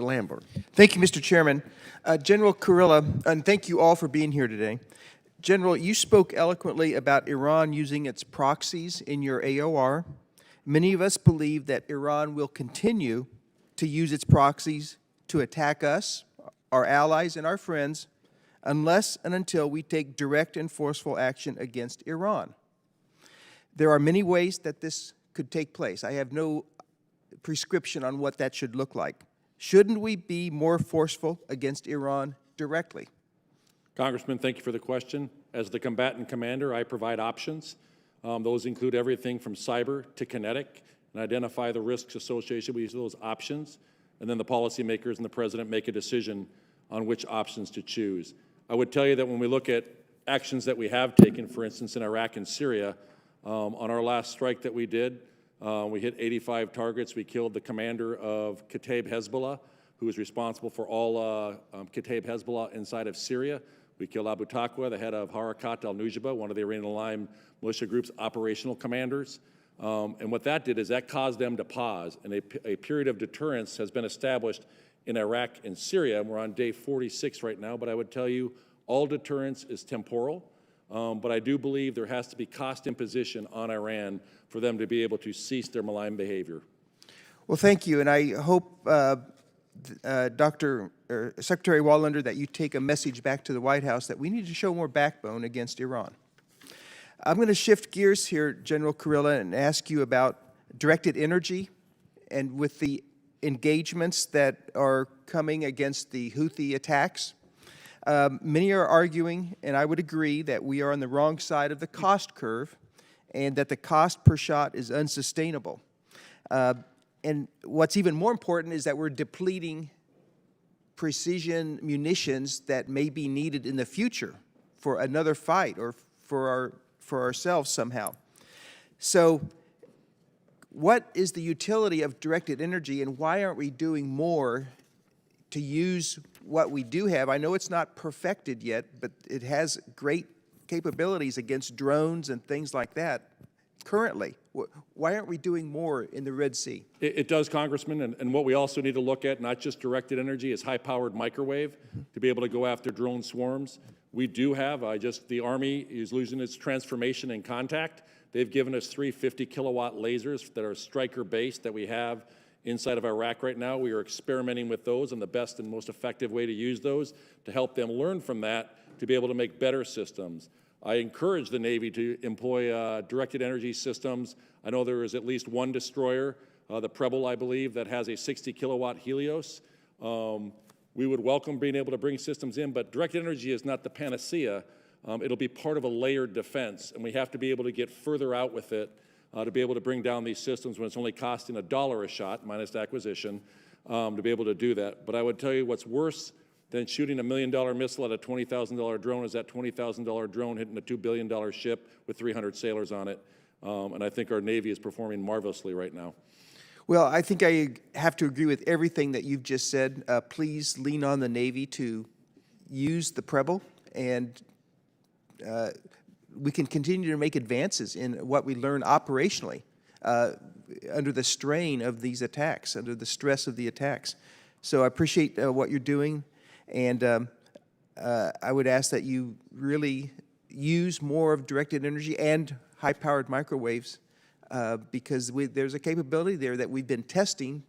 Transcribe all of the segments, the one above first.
Lamborn. Thank you, Mr. Chairman. General Kurilla, and thank you all for being here today. General, you spoke eloquently about Iran using its proxies in your AOR. Many of us believe that Iran will continue to use its proxies to attack us, our allies, and our friends, unless and until we take direct and forceful action against Iran. There are many ways that this could take place. I have no prescription on what that should look like. Shouldn't we be more forceful against Iran directly? Congressman, thank you for the question. As the combatant commander, I provide options. Those include everything from cyber to kinetic, and identify the risks associated with those options. And then the policymakers and the President make a decision on which options to choose. I would tell you that when we look at actions that we have taken, for instance, in Iraq and Syria, on our last strike that we did, we hit 85 targets. We killed the commander of Kataib Hezbollah, who is responsible for all Kataib Hezbollah inside of Syria. We killed Abu Taqwa, the head of Harakat al-Nujaba, one of the Iranian militia group's operational commanders. And what that did is that caused them to pause, and a period of deterrence has been established in Iraq and Syria. And we're on day 46 right now, but I would tell you all deterrence is temporal. But I do believe there has to be cost imposition on Iran for them to be able to cease their malign behavior. Well, thank you, and I hope, Secretary Wallander, that you take a message back to the White House that we need to show more backbone against Iran. I'm going to shift gears here, General Kurilla, and ask you about directed energy and with the engagements that are coming against the Houthi attacks. Many are arguing, and I would agree, that we are on the wrong side of the cost curve and that the cost per shot is unsustainable. And what's even more important is that we're depleting precision munitions that may be needed in the future for another fight or for ourselves somehow. So what is the utility of directed energy, and why aren't we doing more to use what we do have? I know it's not perfected yet, but it has great capabilities against drones and things like that currently. Why aren't we doing more in the Red Sea? It does, Congressman, and what we also need to look at, not just directed energy, is high-powered microwave to be able to go after drone swarms. We do have, the Army is losing its transformation and contact. They've given us 3 50-kilowatt lasers that are striker-based that we have inside of Iraq right now. We are experimenting with those and the best and most effective way to use those to help them learn from that to be able to make better systems. I encourage the Navy to employ directed energy systems. I know there is at least one destroyer, the Preble, I believe, that has a 60-kilowatt Helios. We would welcome being able to bring systems in, but directed energy is not the panacea. It'll be part of a layered defense, and we have to be able to get further out with it to be able to bring down these systems when it's only costing $1 a shot, minus acquisition, to be able to do that. But I would tell you what's worse than shooting $1 million missile at a $20,000 drone is that $20,000 drone hitting a $2 billion ship with 300 sailors on it. And I think our Navy is performing marvelously right now. Well, I think I have to agree with everything that you've just said. Please lean on the Navy to use the Preble, and we can continue to make advances in what we learn operationally under the strain of these attacks, under the stress of the attacks. So I appreciate what you're doing, and I would ask that you really use more of directed energy and high-powered microwaves because there's a capability there that we've been testing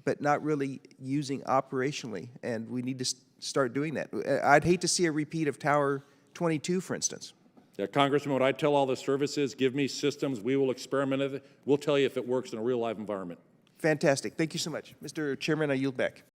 but not really using operationally, and we need to start doing that. I'd hate to see a repeat of Tower 22, for instance. Yeah, Congressman, what I tell all the services, give me systems, we will experiment with it. We'll tell you if it works in a real live environment. Fantastic. Thank you so much. Mr. Chairman, I yield back.